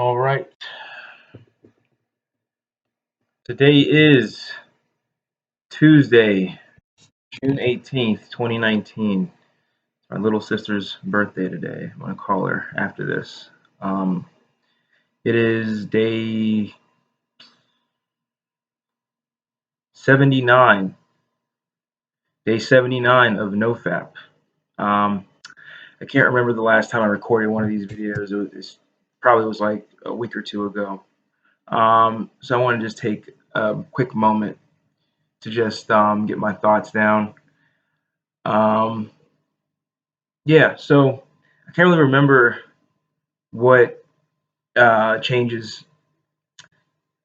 All right. Today is Tuesday, June 18th, 2019. It's my little sister's birthday today. I'm going to call her after this. Um, it is day 79. Day 79 of NoFap. I can't remember the last time I recorded one of these videos. It probably was like a week or two ago. So I want to just take a quick moment to just get my thoughts down. Yeah, so I can't really remember what changes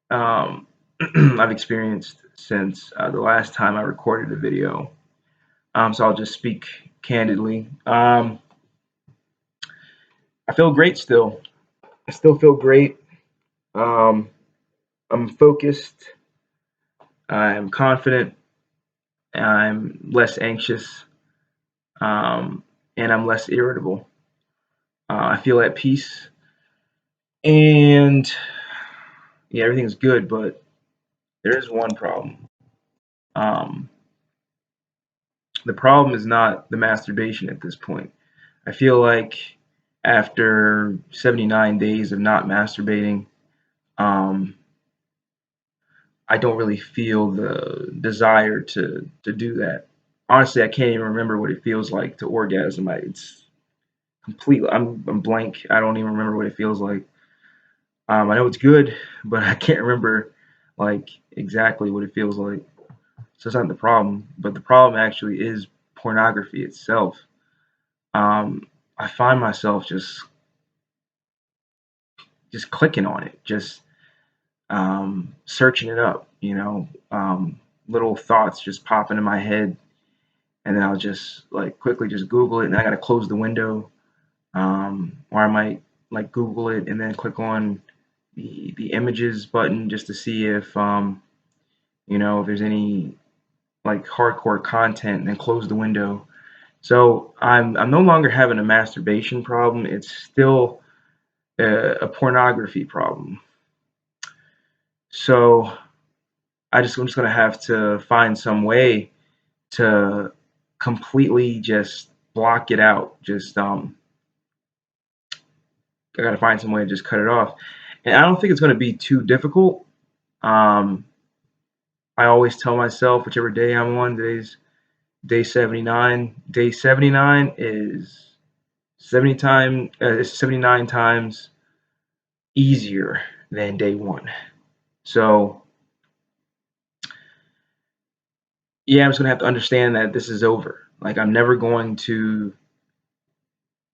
I've experienced since the last time I recorded a video. So I'll just speak candidly. I feel great still. I still feel great. Um, I'm focused. I'm confident. I'm less anxious. And I'm less irritable. I feel at peace. And yeah, everything's good, but there is one problem. Um, the problem is not the masturbation at this point. I feel like after 79 days of not masturbating, um, I don't really feel the desire to do that. Honestly, I can't even remember what it feels like to orgasm. It's completely. I'm blank. I don't even remember what it feels like. I know it's good, but I can't remember like exactly what it feels like. So it's not the problem, but the problem actually is pornography itself. Um, I find myself just clicking on it, just searching it up. Little thoughts just popping in my head, and then I'll just like quickly just Google it, and I gotta close the window, or I might like Google it and then click on the images button just to see if if there's any like hardcore content, and then close the window. So I'm no longer having a masturbation problem. It's still a pornography problem. So I'm just gonna have to find some way to completely just block it out. Just I gotta find some way to just cut it off. And I don't think it's gonna be too difficult. Um, I always tell myself whichever day I'm on, today's day 79. Day 79 is 79 times easier than day one. So yeah, I'm just gonna have to understand that this is over. Like I'm never going to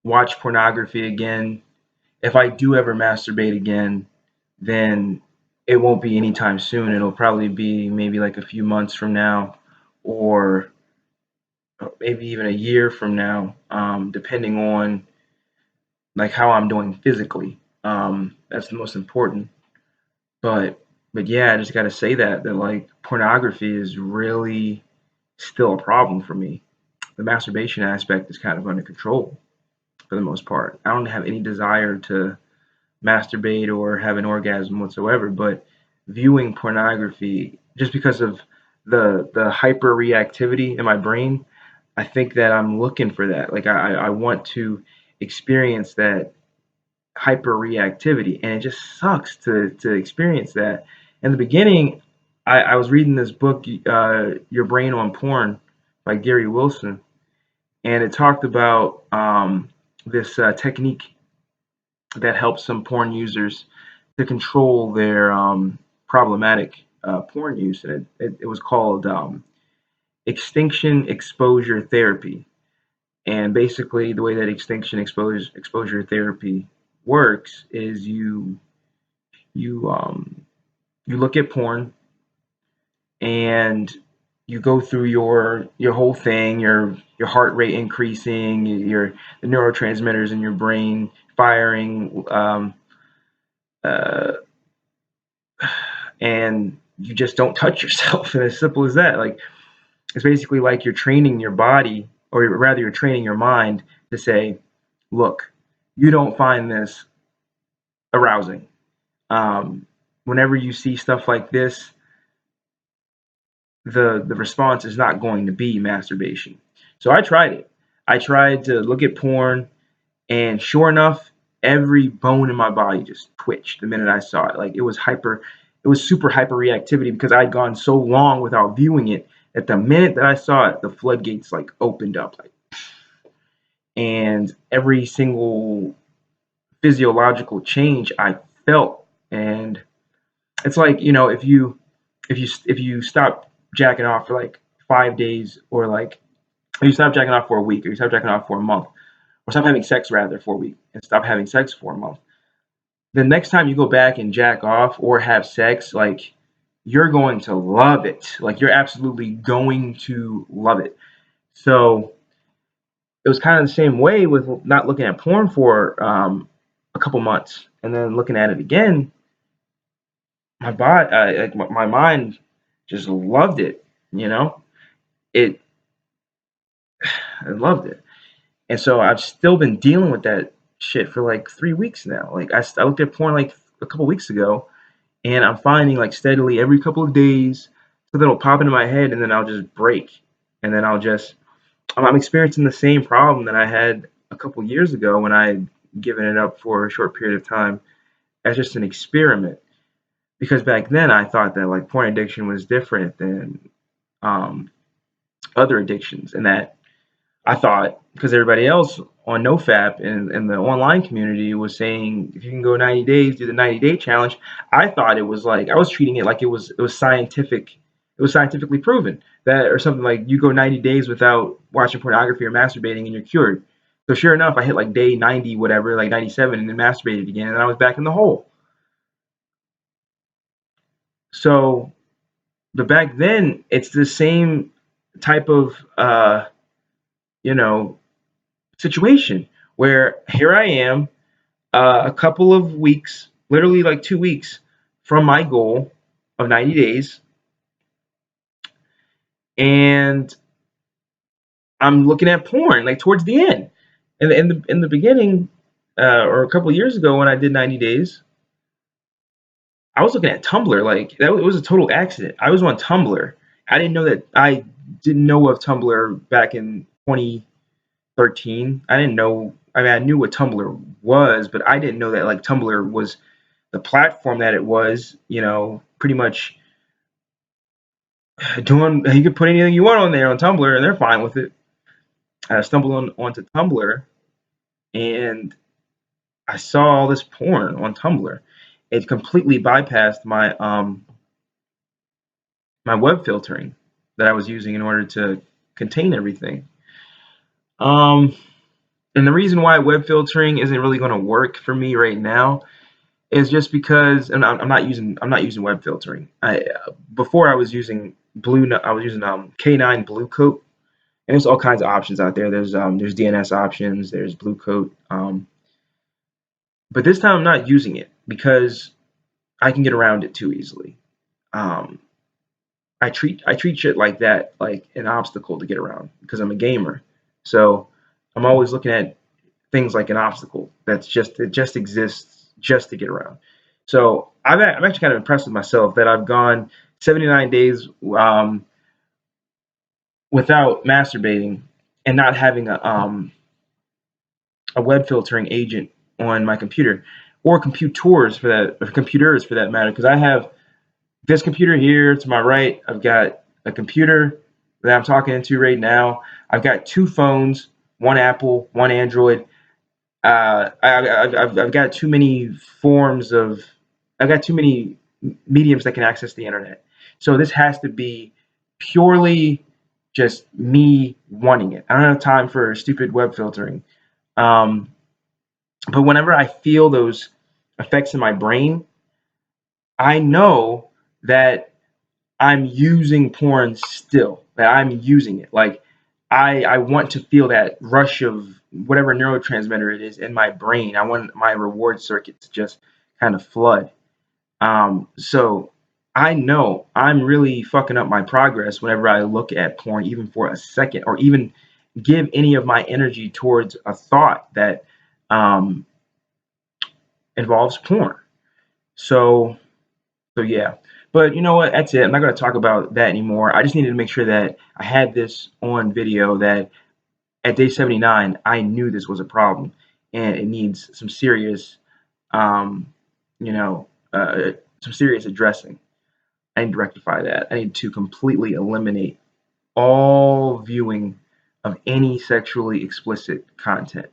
watch pornography again. If I do ever masturbate again, then it won't be anytime soon. It'll probably be maybe like a few months from now, or maybe even a year from now, depending on like how I'm doing physically. That's the most important. But but yeah, I just gotta say that like pornography is really still a problem for me. The masturbation aspect is kind of under control for the most part. I don't have any desire to masturbate or have an orgasm whatsoever, but viewing pornography just because of the hyper reactivity in my brain, I think that I'm looking for that. Like I want to experience that hyper reactivity, and it just sucks to experience that. In the beginning, I was reading this book, Your Brain on Porn by Gary Wilson, and it talked about this technique that helps some porn users to control their problematic porn use. And it was called extinction exposure therapy. And basically, the way that exposure therapy works is you you look at porn, and you go through your whole thing, your heart rate increasing, your the neurotransmitters in your brain firing, uh, and you just don't touch yourself. And as simple as that. Like it's basically like you're training your body, or rather, you're training your mind to say, "Look, you don't find this arousing. Whenever you see stuff like this, the response is not going to be masturbation. So I tried it. I tried to look at porn, and sure enough, every bone in my body just twitched the minute I saw it. Like it was super hyper reactivity because I'd gone so long without viewing it that the minute that I saw it, the floodgates like opened up, like, and every single physiological change I felt. And it's like, if you stop jacking off for like 5 days, or like you stop jacking off for a week, or you stop jacking off for a month, or stop having sex rather for a week and stop having sex for a month, the next time you go back and jack off or have sex, like, you're going to love it. Like, you're absolutely going to love it. So it was kind of the same way with not looking at porn for a couple months, and then looking at it again. My body, like my mind, just loved it. You know, it I loved it, and so I've still been dealing with that shit for like 3 weeks now. Like I looked at porn like a couple weeks ago, and I'm finding like steadily every couple of days something will pop into my head, and then I'll just break, and then I'm experiencing the same problem that I had a couple years ago when I had given it up for a short period of time as just an experiment. Because back then I thought that like porn addiction was different than um, other addictions, and that I thought, because everybody else on NoFap and the online community was saying if you can go 90 days, do the 90-day challenge. I thought it was like, I was treating it like it was scientific. It was scientifically proven that, or something like, you go 90 days without watching pornography or masturbating and you're cured. So sure enough, I hit like day 90, whatever, like 97, and then masturbated again, and then I was back in the hole. So, but back then, it's the same type of you know situation where here I am, a couple of weeks, literally like 2 weeks from my goal of 90 days, and I'm looking at porn like towards the end. In the beginning, or a couple of years ago when I did 90 days, I was looking at Tumblr. Like, that, it was a total accident. I was on Tumblr. I didn't know of Tumblr back in 2013. I didn't know. I mean, I knew what Tumblr was, but I didn't know that like Tumblr was the platform that it was. Pretty much doing. You could put anything you want on there on Tumblr, and they're fine with it. I stumbled onto Tumblr, and I saw all this porn on Tumblr. It completely bypassed my web filtering that I was using in order to contain everything. Um, and the reason why web filtering isn't really going to work for me right now is just because, and I'm not using web filtering. Before I was using K9 Blue Coat, and there's all kinds of options out there. There's DNS options, there's Blue Coat, but this time I'm not using it because I can get around it too easily. Um, I treat shit like that like an obstacle to get around because I'm a gamer. So I'm always looking at things like an obstacle it just exists just to get around. So I'm actually kind of impressed with myself that I've gone 79 days without masturbating and not having a web filtering agent on my computer, or computers for that matter, because I have this computer here to my right. I've got a computer that I'm talking into right now. I've got two phones, one Apple, one Android. I've got too many I've got too many mediums that can access the internet. So this has to be purely just me wanting it. I don't have time for stupid web filtering. Um, but whenever I feel those effects in my brain, I know that I'm using porn still. That I'm using it. Like, I want to feel that rush of whatever neurotransmitter it is in my brain. I want my reward circuit to just kind of flood. So I know I'm really fucking up my progress whenever I look at porn, even for a second, or even give any of my energy towards a thought that um, involves porn. So yeah. But you know what? That's it. I'm not going to talk about that anymore. I just needed to make sure that I had this on video, that at day 79, I knew this was a problem and it needs some serious, um, you know, some serious addressing. I need to rectify that. I need to completely eliminate all viewing of any sexually explicit content.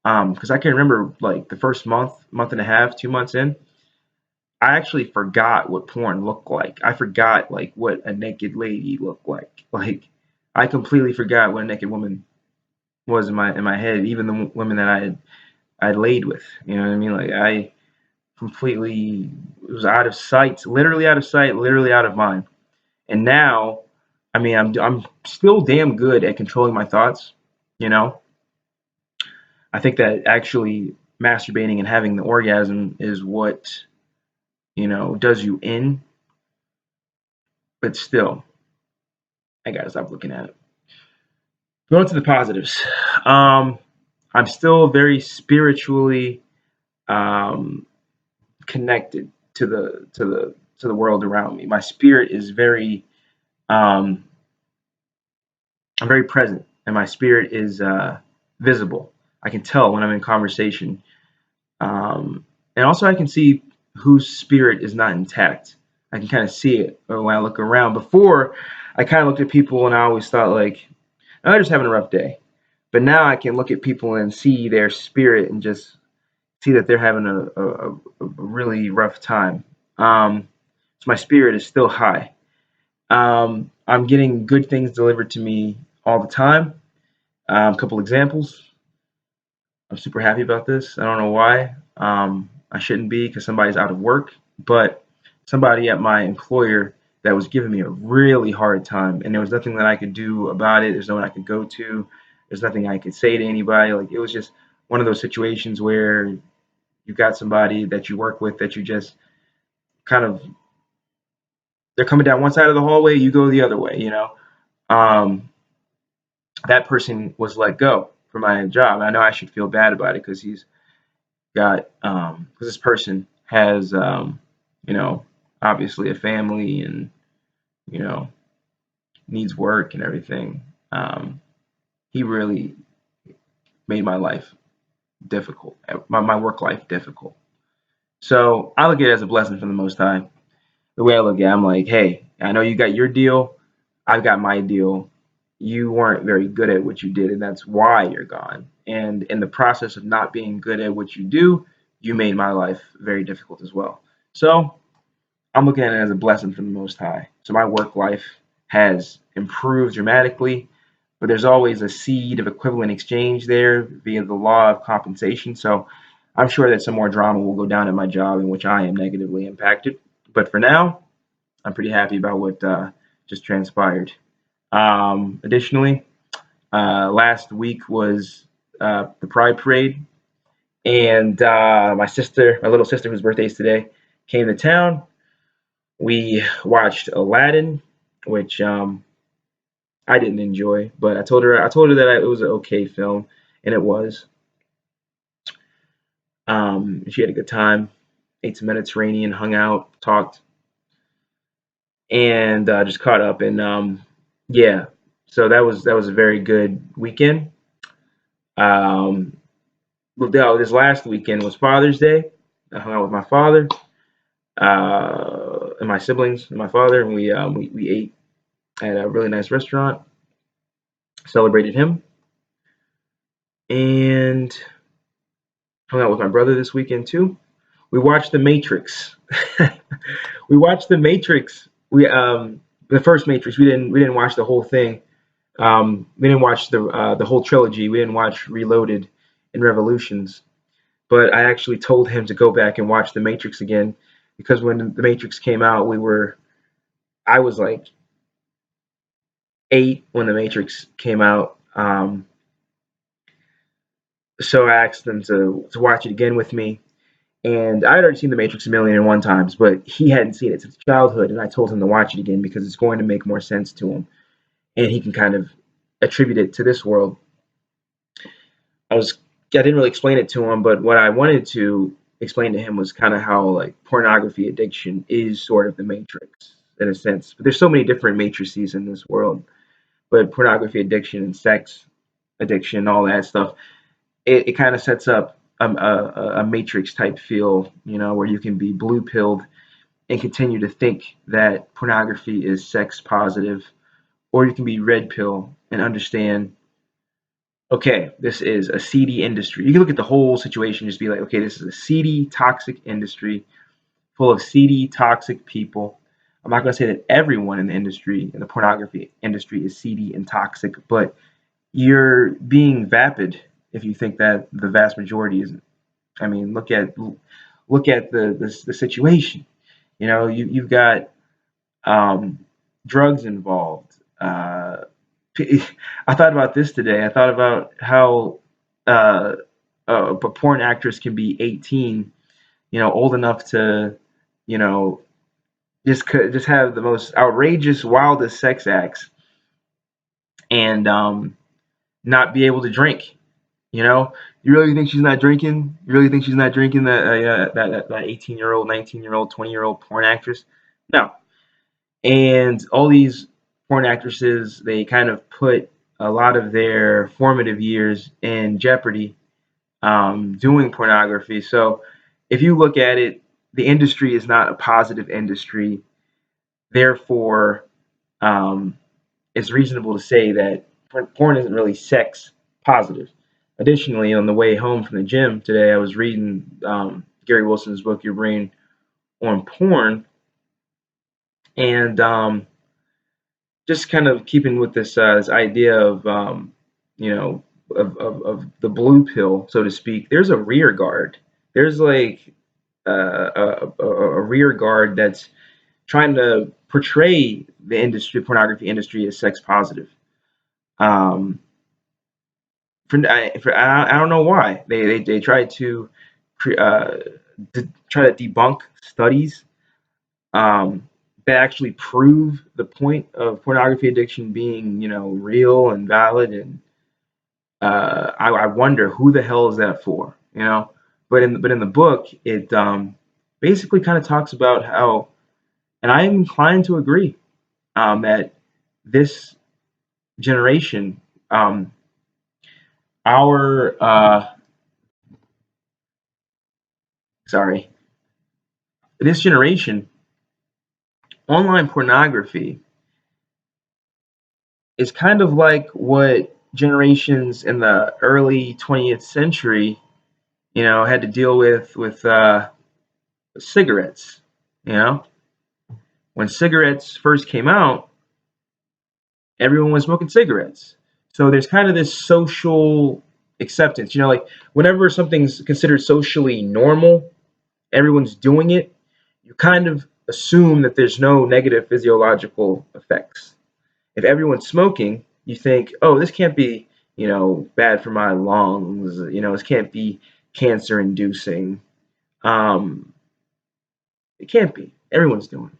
Because I can remember like the first month and a half, 2 months in, I actually forgot what porn looked like. I forgot like what a naked lady looked like. Like I completely forgot what a naked woman was in my head, even the women that I'd laid with. You know what I mean? Like I completely was out of sight, literally out of sight, literally out of mind. And now, I mean, I'm still damn good at controlling my thoughts. You know, I think that actually masturbating and having the orgasm is what, does you in. But still, I gotta stop looking at it. Going to the positives. Um, I'm still very spiritually um, connected to the world around me. My spirit is very um, I'm very present, and my spirit is visible. I can tell when I'm in conversation, and also I can see whose spirit is not intact. I can kind of see it when I look around. Before, I kind of looked at people and I always thought like, oh, they're just having a rough day. But now I can look at people and see their spirit and just see that they're having a really rough time. So my spirit is still high. I'm getting good things delivered to me all the time. A couple examples. I'm super happy about this. I don't know why. I shouldn't be because somebody's out of work, but somebody at my employer that was giving me a really hard time, and there was nothing that I could do about it. There's no one I could go to. There's nothing I could say to anybody. Like it was just one of those situations where you've got somebody that you work with that you just kind of, they're coming down one side of the hallway, you go the other way. Um, that person was let go from my job. I know I should feel bad about it because he's got because this person has you know obviously a family and you know needs work and everything. He really made my life difficult, my work life difficult. So I look at it as a blessing from the Most High. The way I look at it, I'm like, hey, I know you got your deal, I've got my deal. You weren't very good at what you did, and that's why you're gone. And in the process of not being good at what you do, you made my life very difficult as well. So I'm looking at it as a blessing from the Most High. So my work life has improved dramatically, but there's always a seed of equivalent exchange there via the law of compensation. So I'm sure that some more drama will go down at my job in which I am negatively impacted. But for now, I'm pretty happy about what just transpired. Additionally, last week was the Pride Parade, and my little sister, whose birthday is today, came to town. We watched Aladdin, which I didn't enjoy, but I told her that it was an okay film, and it was. She had a good time. Ate some Mediterranean, hung out, talked, and just caught up. And yeah, so that was a very good weekend. Um, this last weekend was Father's Day. I hung out with my father and my siblings and my father, and we ate at a really nice restaurant. Celebrated him, and hung out with my brother this weekend too. We watched The Matrix. We watched The Matrix. The first Matrix. We didn't watch the whole thing. We didn't watch the whole trilogy. We didn't watch Reloaded and Revolutions. But I actually told him to go back and watch The Matrix again because when The Matrix came out, I was like 8 when The Matrix came out. So I asked him to watch it again with me. And I had already seen The Matrix a million and one times, but he hadn't seen it since childhood. And I told him to watch it again because it's going to make more sense to him. And he can kind of attribute it to this world. I didn't really explain it to him, but what I wanted to explained to him was kind of how like pornography addiction is sort of the matrix in a sense. But there's so many different matrices in this world. But pornography addiction and sex addiction, all that stuff, it kind of sets up a matrix type feel, where you can be blue pilled and continue to think that pornography is sex positive, or you can be red pill and understand, okay, this is a seedy industry. You can look at the whole situation and just be like, okay, this is a seedy, toxic industry full of seedy, toxic people. I'm not going to say that everyone in the industry, in the pornography industry, is seedy and toxic, but you're being vapid if you think that the vast majority isn't. I mean, look at the situation. You've got drugs involved. I thought about this today. I thought about how a porn actress can be 18, old enough to, you know, just have the most outrageous, wildest sex acts, and not be able to drink. You really think she's not drinking? You really think she's not drinking that 18-year-old, 19-year-old, 20-year-old porn actress? No. And all these porn actresses, they kind of put a lot of their formative years in jeopardy doing pornography. So if you look at it, the industry is not a positive industry. Therefore, um, it's reasonable to say that porn isn't really sex positive. Additionally, on the way home from the gym today, I was reading Gary Wilson's book, Your Brain on Porn, and just kind of keeping with this idea of you know of the blue pill, so to speak. There's a rear guard. There's like a rear guard that's trying to portray the pornography industry, as sex positive. Um, I don't know why they try to uh, try to debunk studies um, that actually prove the point of pornography addiction being, real and valid. And I wonder who the hell is that for. But in the book, it basically kind of talks about how, and I am inclined to agree, that this generation, our sorry, this generation, online pornography is kind of like what generations in the early 20th century, had to deal with cigarettes. You know, when cigarettes first came out, everyone was smoking cigarettes. So there's kind of this social acceptance. Like whenever something's considered socially normal, everyone's doing it, you kind of assume that there's no negative physiological effects. If everyone's smoking, you think, oh, this can't be, bad for my lungs. This can't be cancer inducing. Um, it can't be. Everyone's doing it.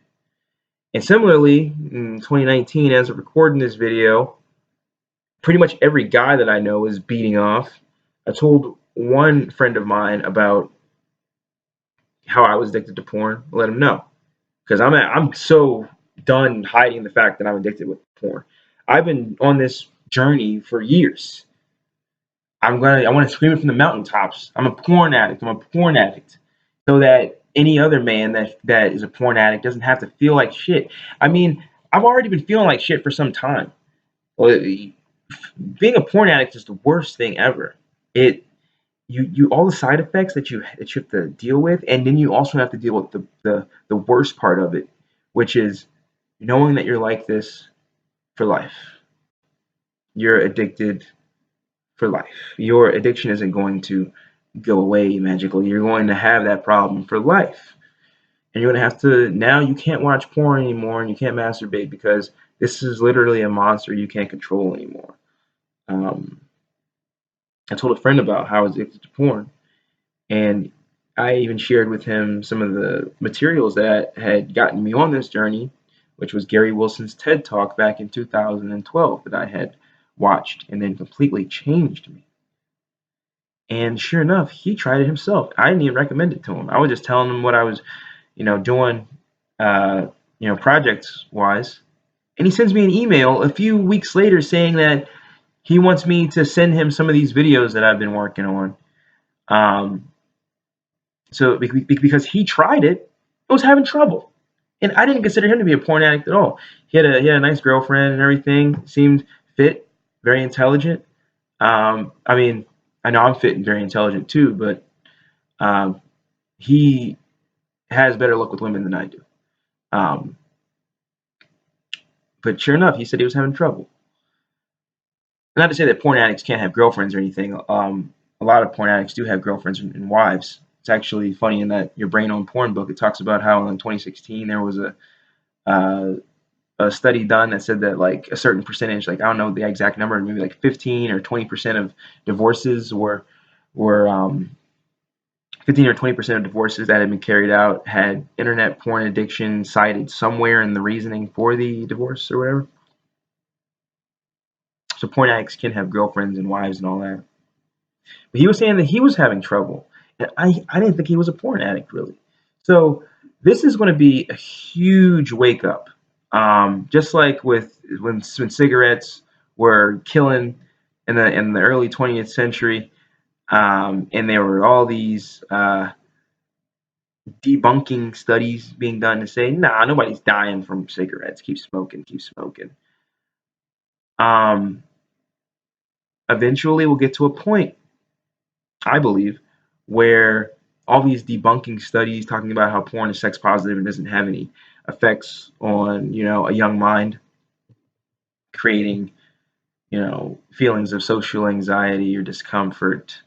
And similarly, in 2019, as of recording this video, pretty much every guy that I know is beating off. I told one friend of mine about how I was addicted to porn. I let him know, because I'm so done hiding the fact that I'm addicted with porn. I've been on this journey for years. I want to scream it from the mountaintops. I'm a porn addict. I'm a porn addict, so that any other man that is a porn addict doesn't have to feel like shit. I mean, I've already been feeling like shit for some time. Well, being a porn addict is the worst thing ever. It you all the side effects that you have to deal with, and then you also have to deal with the worst part of it, which is knowing that you're like this for life. You're addicted for life. Your addiction isn't going to go away magically. You're going to have that problem for life. And you're going to have to, now you can't watch porn anymore and you can't masturbate because this is literally a monster you can't control anymore. Um, I told a friend about how I was addicted to porn, and I even shared with him some of the materials that had gotten me on this journey, which was Gary Wilson's TED Talk back in 2012 that I had watched and then completely changed me. And sure enough, he tried it himself. I didn't even recommend it to him. I was just telling him what I was, doing, uh, projects wise. And he sends me an email a few weeks later saying that he wants me to send him some of these videos that I've been working on. So because he tried it, I was having trouble, and I didn't consider him to be a porn addict at all. He had a nice girlfriend and everything. Seemed fit, very intelligent. I mean, I know I'm fit and very intelligent too, but um, he has better luck with women than I do. Um, but sure enough, he said he was having trouble. Not to say that porn addicts can't have girlfriends or anything. A lot of porn addicts do have girlfriends and wives. It's actually funny in that Your Brain on Porn book. It talks about how in 2016 there was uh, a study done that said that like a certain percentage, like I don't know the exact number, maybe like 15 or 20% of divorces were 15 or 20% of divorces that had been carried out had internet porn addiction cited somewhere in the reasoning for the divorce or whatever. So porn addicts can have girlfriends and wives and all that. But he was saying that he was having trouble, and I didn't think he was a porn addict really. So this is going to be a huge wake up. Just like with when cigarettes were killing in the early 20th century, and there were all these debunking studies being done to say, nah, nobody's dying from cigarettes. Keep smoking, keep smoking. Um, Eventually, we'll get to a point, I believe, where all these debunking studies talking about how porn is sex positive and doesn't have any effects on, a young mind, creating, feelings of social anxiety or discomfort,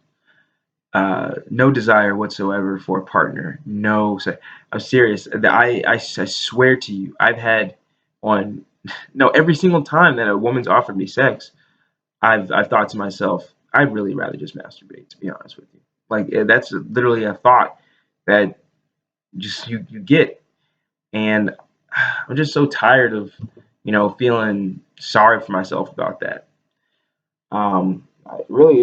no desire whatsoever for a partner. No, I'm serious. I swear to you, I've had on no every single time that a woman's offered me sex, I've thought to myself, I'd really rather just masturbate, to be honest with you. Like that's literally a thought that just you get, and I'm just so tired of feeling sorry for myself about that. Really,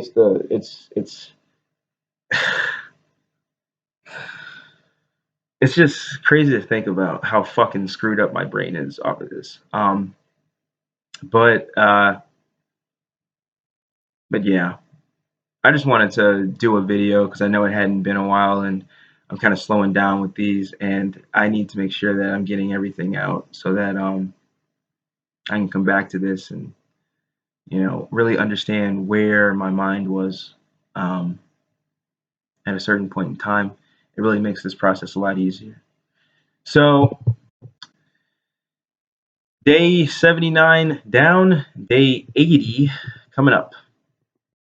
it's just crazy to think about how fucking screwed up my brain is off of this. But but yeah, I just wanted to do a video because I know it hadn't been a while, and I'm kind of slowing down with these, and I need to make sure that I'm getting everything out so that I can come back to this and really understand where my mind was um, at a certain point in time. It really makes this process a lot easier. So day 79 down, day 80 coming up.